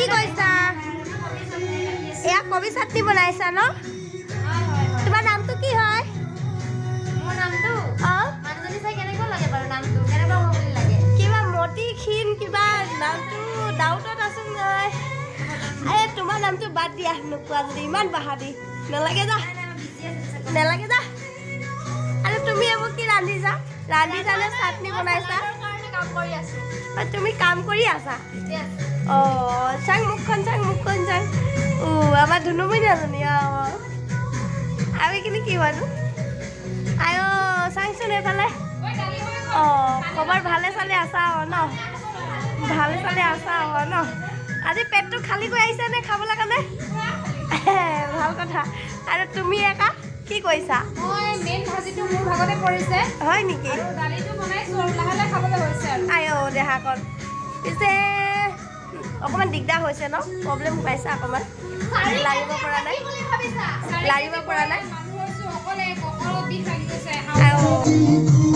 কৈছা এয়া কবি চাটনি বনাইছা ন তোমাৰ নামটো কি হয় মোৰ নামটো অঁ মানুহজনী চাই কেনেকুৱা লাগে বাৰু নামটো কেনেকুৱা হ'ব বুলি লাগে কিবা মতি ক্ষীণ কিবা নামটো ডাউটত আছো মই এই তোমাৰ নামটো বাদ দিয়া নোকোৱা যদি ইমান বাহাদুৰি নালাগে যা নালাগে যা আৰু তুমি এইবোৰ কি ৰান্ধিছা নে চাটনি বনাইছা কাম কৰি আছো তুমি কাম কৰি আছা চাং মুখখন চাং আমাৰ ধুনুমণি নাজানি আৰু এইখিনি কি বাৰু আই চাংচোন এইফালে খবৰ ভালে চালে আছা ন ভালে চালে আছা ন আজি পেটটো খালী কৰি আহিছা নে খাবলৈ কাৰণে ভাল কথা আৰু তুমি একা কি কৰিছা মই মেইন ভাজিটো মোৰ ভাগতে পৰিছে হয় নেকি আৰু দালিটো বনাইছো আৰু লাহে লাহে খাবলৈ হৈছে আৰু আই দেহা কণ পিছে অকণমান দিগদাৰ হৈছে ন প্ৰব্লেম পাইছা অকণমান লাগিব পৰা নাই মানুহ হৈছো অকলে কঁকালত বিষ লাগি গৈছে আই